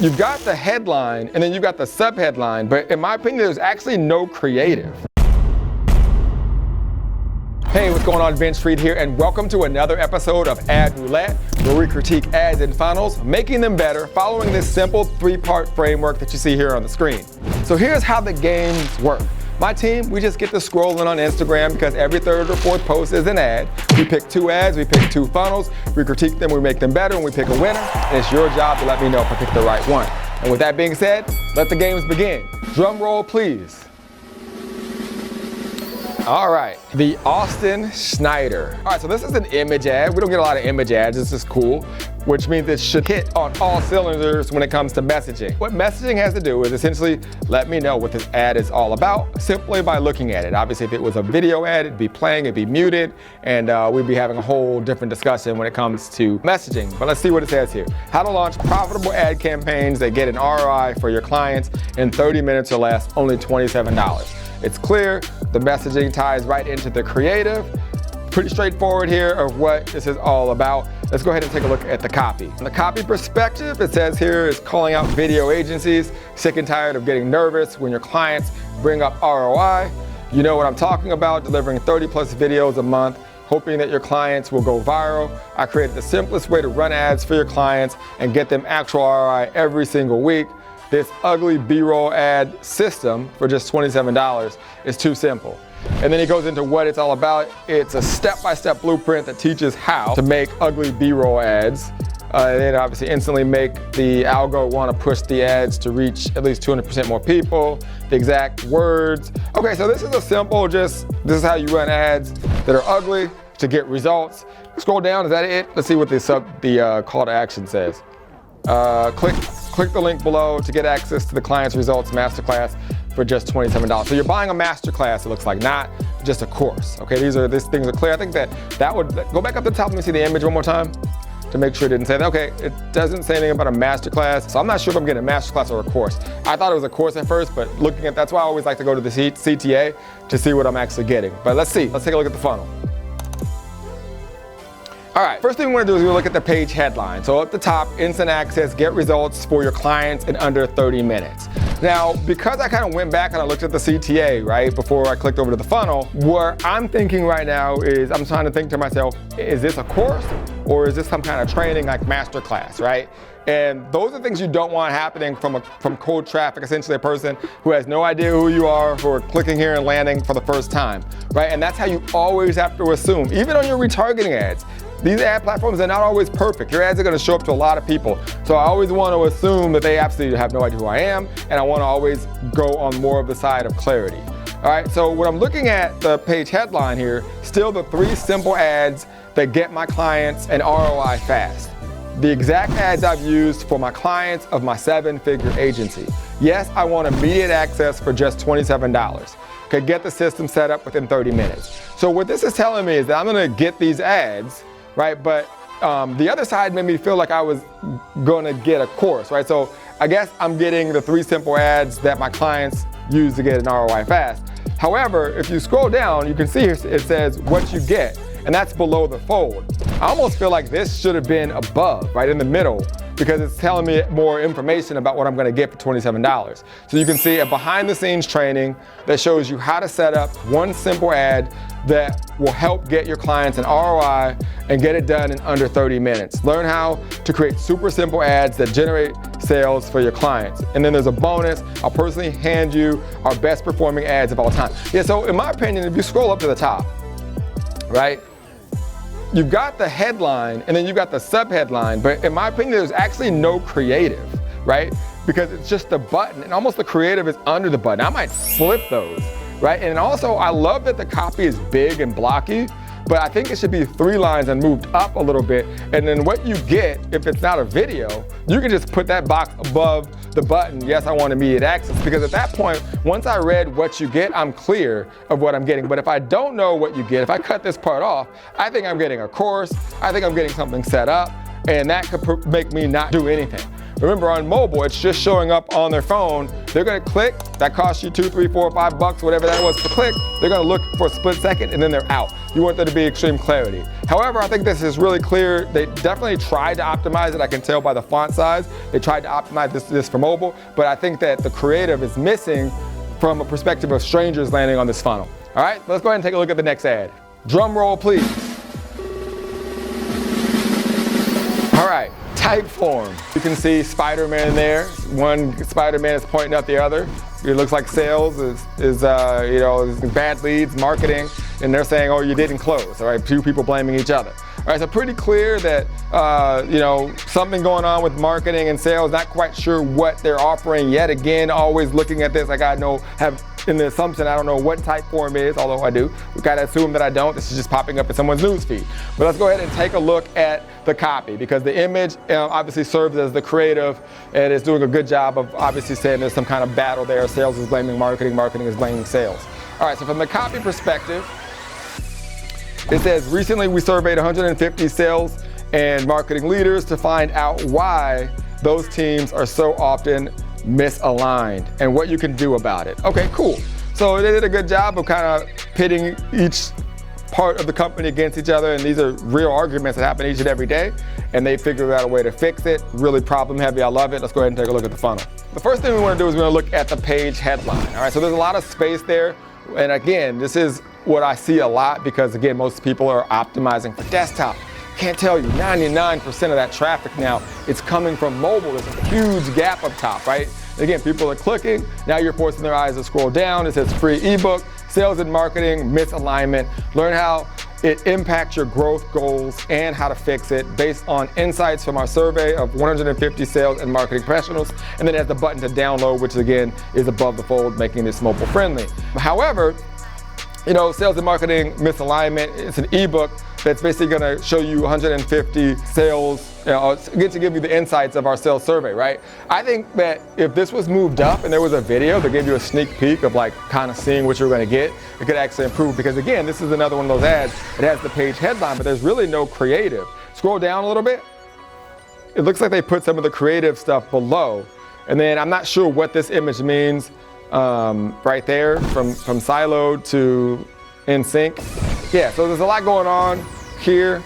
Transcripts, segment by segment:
You've got the headline and then you've got the subheadline, but in my opinion, there's actually no creative. Hey, what's going on? Vince Street here, and welcome to another episode of Ad Roulette, where we critique ads and funnels, making them better, following this simple three-part framework that you see here on the screen. So here's how the games work. My team, we just get to scrolling on Instagram because every third or fourth post is an ad. We pick two ads, we pick two funnels, we critique them, we make them better, and we pick a winner. And it's your job to let me know if I picked the right one. And with that being said, let the games begin. Drum roll, please. All right, the Austin Schneider. All right, so this is an image ad. We don't get a lot of image ads. This is cool, which means it should hit on all cylinders when it comes to messaging. What messaging has to do is essentially let me know what this ad is all about simply by looking at it. Obviously, if it was a video ad, it'd be playing, it'd be muted, and we'd be having a whole different discussion when it comes to messaging. But let's see what it says here. How to launch profitable ad campaigns that get an ROI for your clients in 30 minutes or less, only $27. It's clear, the messaging ties right into the creative. Pretty straightforward here of what this is all about. Let's go ahead and take a look at the copy. From the copy perspective, it says here is calling out video agencies, sick and tired of getting nervous when your clients bring up ROI. You know what I'm talking about, delivering 30 plus videos a month, hoping that your clients will go viral. I created the simplest way to run ads for your clients and get them actual ROI every single week. This ugly B-roll ad system for just $27 is too simple. And then he goes into what it's all about. It's a step-by-step blueprint that teaches how to make ugly B-roll ads. And then obviously instantly make the algo want to push the ads to reach at least 200% more people, the exact words. Okay, so this is a simple, this is how you run ads that are ugly to get results. Scroll down, is that it? Let's see what the call to action says. Click the link below to get access to the client's results masterclass for just $27. So you're buying a masterclass, it looks like, not just a course. Okay, these things are clear. I think that would, go back up to the top, let me see the image one more time to make sure it didn't say that. Okay, it doesn't say anything about a masterclass. So I'm not sure if I'm getting a masterclass or a course. I thought it was a course at first, but looking at, that's why I always like to go to the CTA to see what I'm actually getting. But let's see, let's take a look at the funnel. All right, first thing we want to do is we look at the page headline. So at the top, instant access, get results for your clients in under 30 minutes. Now, because I kind of went back and I looked at the CTA, right, before I clicked over to the funnel, what I'm thinking right now is I'm trying to think to myself, is this a course or is this some kind of training like masterclass, right? And those are things you don't want happening from cold traffic, essentially a person who has no idea who you are, who are clicking here and landing for the first time, right? And that's how you always have to assume, even on your retargeting ads. These ad platforms are not always perfect. Your ads are gonna show up to a lot of people. So I always want to assume that they absolutely have no idea who I am, and I want to always go on more of the side of clarity. All right, so when I'm looking at the page headline here, still the 3 simple ads that get my clients an ROI fast. The exact ads I've used for my clients of my 7-figure agency. Yes, I want immediate access for just $27. Okay, get the system set up within 30 minutes. So what this is telling me is that I'm gonna get these ads, right? But the other side made me feel like I was gonna get a course, right? So I guess I'm getting the 3 simple ads that my clients use to get an ROI fast. However, if you scroll down, you can see here it says what you get, and that's below the fold. I almost feel like this should have been above, right in the middle, because it's telling me more information about what I'm gonna get for $27. So you can see a behind the scenes training that shows you how to set up one simple ad that will help get your clients an ROI and get it done in under 30 minutes. Learn how to create super simple ads that generate sales for your clients. And then there's a bonus. I'll personally hand you our best performing ads of all time. Yeah, so in my opinion, if you scroll up to the top, right? You've got the headline and then you've got the subheadline, but in my opinion, there's actually no creative, right? Because it's just the button and almost the creative is under the button. I might flip those, right? And also I love that the copy is big and blocky, but I think it should be 3 lines and moved up a little bit. And then what you get, if it's not a video, you can just put that box above the button, yes, I want immediate access, because at that point, once I read what you get, I'm clear of what I'm getting. But if I don't know what you get, if I cut this part off, I think I'm getting a course, I think I'm getting something set up, and that could make me not do anything. Remember, on mobile, it's just showing up on their phone. They're gonna click, that costs you $2, $3, $4, $5, whatever that was per click. They're gonna look for a split second and then they're out. You want there to be extreme clarity. However, I think this is really clear. They definitely tried to optimize it. I can tell by the font size. They tried to optimize this for mobile, but I think that the creative is missing from a perspective of strangers landing on this funnel. All right, let's go ahead and take a look at the next ad. Drum roll, please. All right, Typeform. You can see Spider-Man there. One Spider-Man is pointing at the other. It looks like sales is bad leads, marketing, and they're saying, oh, you didn't close. All right, two people blaming each other. All right, so pretty clear that something going on with marketing and sales. Not quite sure what they're offering yet. Again, always looking at this like I have in the assumption I don't know what Typeform is, although I do. We gotta assume that I don't. This is just popping up in someone's newsfeed. But let's go ahead and take a look at the copy, because the image obviously serves as the creative and is doing a good job of obviously saying there's some kind of battle there. Sales is blaming marketing, marketing is blaming sales. All right, so from the copy perspective, it says, recently we surveyed 150 sales and marketing leaders to find out why those teams are so often misaligned and what you can do about it. Okay, cool. So they did a good job of kind of pitting each part of the company against each other, and these are real arguments that happen each and every day, and they figured out a way to fix it. Really problem heavy, I love it. Let's go ahead and take a look at the funnel. The first thing we want to do is we're going to look at the page headline. All right, so there's a lot of space there, and again, this is what I see a lot because again, most people are optimizing for desktop. Can't tell you, 99% of that traffic now, it's coming from mobile. There's a huge gap up top, right? Again, people are clicking. Now you're forcing their eyes to scroll down. It says free ebook, sales and marketing, misalignment. Learn how it impacts your growth goals and how to fix it based on insights from our survey of 150 sales and marketing professionals. And then it has the button to download, which again is above the fold, making this mobile friendly. However, sales and marketing misalignment, it's an ebook that's basically gonna show you 150 sales, get to give you the insights of our sales survey, right? I think that if this was moved up and there was a video that gave you a sneak peek of like kind of seeing what you're gonna get, it could actually improve, because again, this is another one of those ads. It has the page headline, but there's really no creative. Scroll down a little bit. It looks like they put some of the creative stuff below. And then I'm not sure what this image means right there from siloed to in sync. Yeah, so there's a lot going on here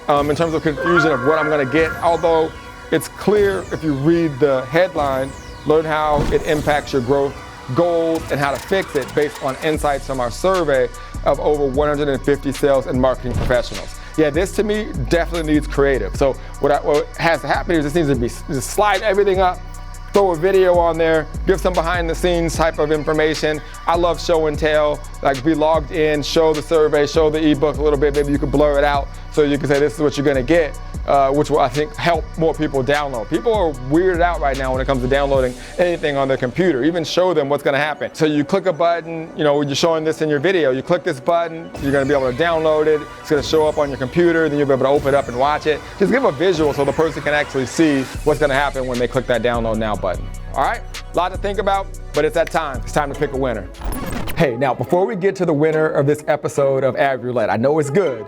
in terms of confusion of what I'm gonna get, although it's clear if you read the headline, learn how it impacts your growth goals and how to fix it based on insights from our survey of over 150 sales and marketing professionals. Yeah, this to me definitely needs creative. So what has to happen is this needs to be just slide everything up, throw a video on there, give some behind the scenes type of information. I love show and tell, like be logged in, show the survey, show the ebook a little bit. Maybe you can blur it out so you can say this is what you're gonna get, which will I think help more people download. People are weirded out right now when it comes to downloading anything on their computer. Even show them what's gonna happen. So you click a button, when you're showing this in your video, you click this button, you're gonna be able to download it. It's gonna show up on your computer, then you'll be able to open it up and watch it. Just give a visual so the person can actually see what's gonna happen when they click that download now button. All right, a lot to think about, but it's that time. It's time to pick a winner. Hey, now before we get to the winner of this episode of Ad Roulette, I know it's good.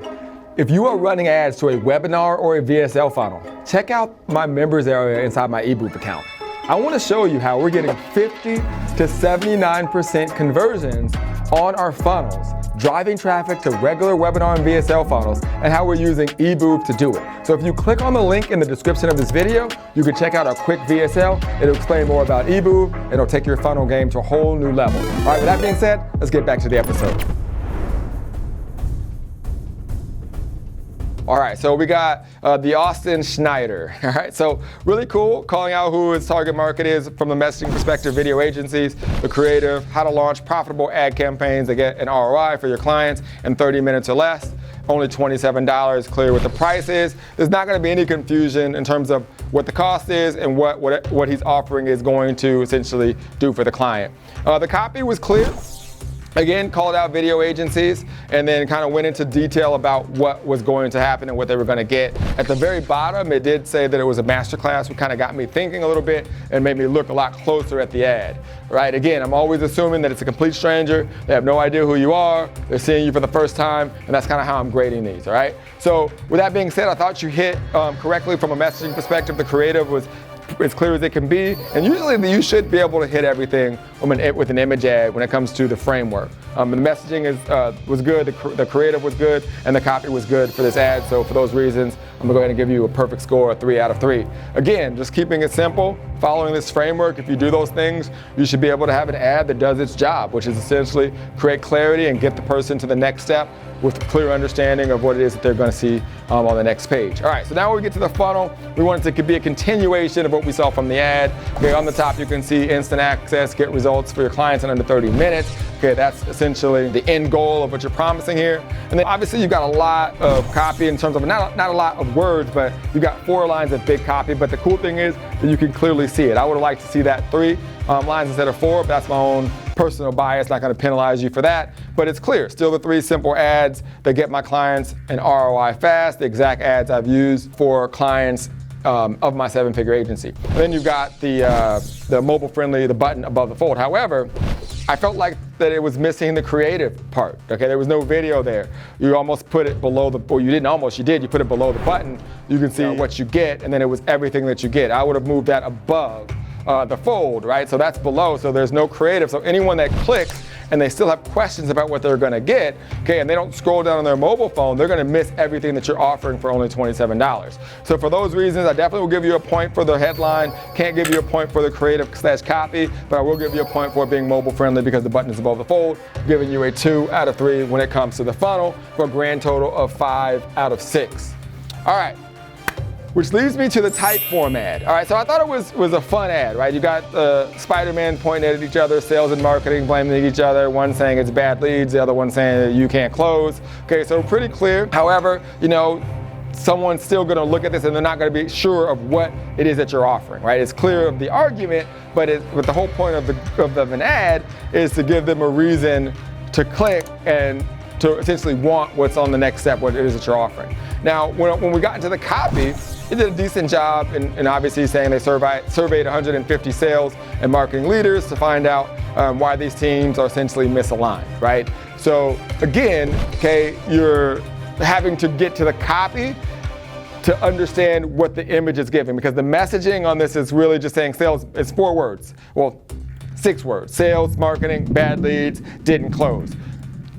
If you are running ads to a webinar or a VSL funnel, check out my members area inside my eBooth account. I want to show you how we're getting 50 to 79% conversions on our funnels, driving traffic to regular webinar and VSL funnels, and how we're using eBooth to do it. So if you click on the link in the description of this video, you can check out our quick VSL. It'll explain more about eBooth, and it'll take your funnel game to a whole new level. All right, with that being said, let's get back to the episode. All right, so we got the Austin Schneider. All right, so really cool, calling out who his target market is from the messaging perspective, video agencies, the creative, how to launch profitable ad campaigns that get an ROI for your clients in 30 minutes or less. Only $27, clear what the price is. There's not gonna be any confusion in terms of what the cost is and what he's offering is going to essentially do for the client. The copy was clear. Again, called out video agencies and then kind of went into detail about what was going to happen and what they were going to get. At the very bottom, it did say that it was a masterclass, which kind of got me thinking a little bit and made me look a lot closer at the ad. Right? Again, I'm always assuming that it's a complete stranger. They have no idea who you are. They're seeing you for the first time, and that's kind of how I'm grading these. All right. So with that being said, I thought you hit correctly from a messaging perspective. The creative was as clear as it can be. And usually you should be able to hit everything with an image ad when it comes to the framework. The messaging was good, the creative was good, and the copy was good for this ad. So for those reasons, I'm gonna go ahead and give you a perfect score of 3 out of 3. Again, just keeping it simple, following this framework. If you do those things, you should be able to have an ad that does its job, which is essentially create clarity and get the person to the next step with clear understanding of what it is that they're going to see on the next page. All right, so now when we get to the funnel, we want it to be a continuation of what we saw from the ad. Okay, on the top you can see instant access, get results for your clients in under 30 minutes. Okay, that's essentially the end goal of what you're promising here. And then obviously you've got a lot of copy in terms of, not a lot of words, but you've got 4 lines of big copy. But the cool thing is that you can clearly see it. I would have liked to see that 3 lines instead of 4, but that's my own personal bias, not going to penalize you for that, but it's clear. Still the 3 simple ads that get my clients an ROI fast, the exact ads I've used for clients of my 7-figure agency. And then you've got the mobile friendly, the button above the fold. However, I felt like that it was missing the creative part. Okay, there was no video there. You almost put it below you didn't almost, you did, you put it below the button. You can see what you get, and then it was everything that you get. I would have moved that above the fold, right? So that's below, so there's no creative. So anyone that clicks and they still have questions about what they're gonna get, okay, and they don't scroll down on their mobile phone, they're gonna miss everything that you're offering for only $27. So for those reasons, I definitely will give you a point for the headline, can't give you a point for the creative/copy, but I will give you a point for it being mobile friendly because the button is above the fold, giving you a 2 out of 3 when it comes to the funnel for a grand total of 5 out of 6. All right. Which leads me to the Typeform ad. All right, so I thought it was a fun ad, right? You got Spider-Man pointing at each other, sales and marketing blaming each other, one saying it's bad leads, the other one saying that you can't close. Okay, so pretty clear. However, someone's still gonna look at this and they're not gonna be sure of what it is that you're offering, right? It's clear of the argument, but the whole point of an ad is to give them a reason to click and to essentially want what's on the next step, what it is that you're offering. Now, when we got into the copy, it did a decent job in obviously saying they surveyed 150 sales and marketing leaders to find out why these teams are essentially misaligned, right? So again, okay, you're having to get to the copy to understand what the image is giving, because the messaging on this is really just saying sales, it's 4 words. Well, 6 words, sales, marketing, bad leads, didn't close.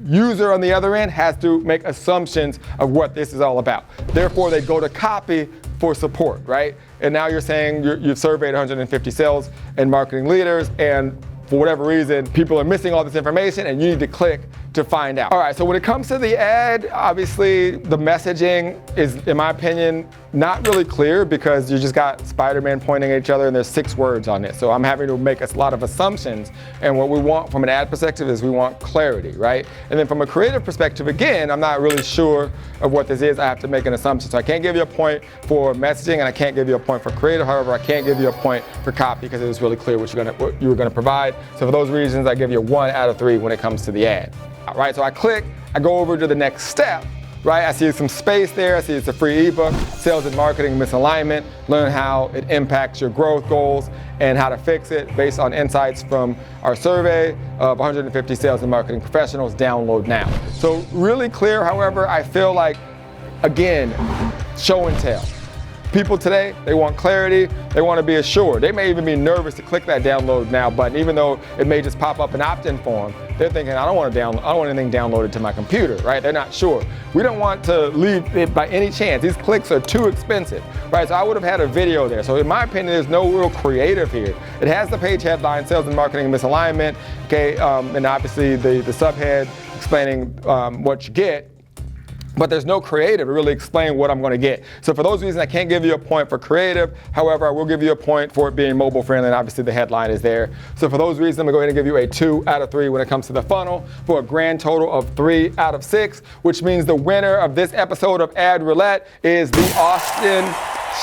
User on the other end has to make assumptions of what this is all about. Therefore, they go to copy for support, right? And now you're saying you've surveyed 150 sales and marketing leaders, and for whatever reason, people are missing all this information and you need to click to find out. All right, so when it comes to the ad, obviously the messaging is, in my opinion, not really clear because you just got Spider-Man pointing at each other and there's 6 words on it. So I'm having to make a lot of assumptions. And what we want from an ad perspective is we want clarity, right? And then from a creative perspective, again, I'm not really sure of what this is. I have to make an assumption. So I can't give you a point for messaging and I can't give you a point for creative. However, I can't give you a point for copy because it was really clear what you were gonna provide. So for those reasons, I give you a 1 out of 3 when it comes to the ad. All right, so I click, I go over to the next step, right? I see some space there. I see it's a free ebook, Sales and Marketing Misalignment. Learn how it impacts your growth goals and how to fix it based on insights from our survey of 150 sales and marketing professionals. Download now. So really clear, however, I feel like, again, show and tell. People today, they want clarity, they want to be assured. They may even be nervous to click that download now button, even though it may just pop up an opt-in form. They're thinking, I don't want anything downloaded to my computer, right? They're not sure. We don't want to leave it by any chance. These clicks are too expensive, right? So I would have had a video there. So in my opinion, there's no real creative here. It has the page headline, Sales and Marketing Misalignment, okay, and obviously the subhead explaining what you get. But there's no creative to really explain what I'm going to get. So for those reasons, I can't give you a point for creative. However, I will give you a point for it being mobile friendly, and obviously the headline is there. So for those reasons, I'm going to go ahead and give you a 2 out of 3 when it comes to the funnel for a grand total of 3 out of 6, which means the winner of this episode of Ad Roulette is the Austin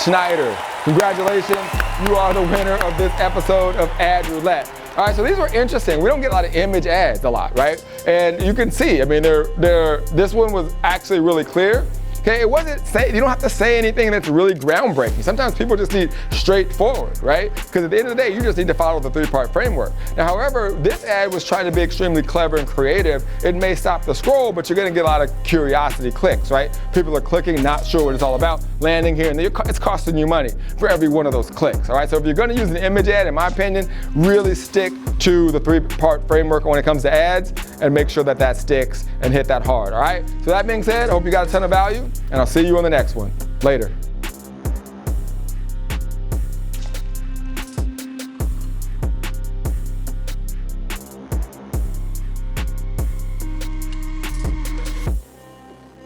Schneider. Congratulations, you are the winner of this episode of Ad Roulette. All right, so these were interesting. We don't get a lot of image ads a lot, right? And you can see, I mean, this one was actually really clear. Okay, you don't have to say anything that's really groundbreaking. Sometimes people just need straightforward, right? Because at the end of the day, you just need to follow the 3-part framework. Now, however, this ad was trying to be extremely clever and creative. It may stop the scroll, but you're gonna get a lot of curiosity clicks, right? People are clicking, not sure what it's all about, landing here, and it's costing you money for every one of those clicks, all right? So if you're gonna use an image ad, in my opinion, really stick to the 3-part framework when it comes to ads and make sure that that sticks and hit that hard, all right? So that being said, I hope you got a ton of value, and I'll see you on the next one. Later.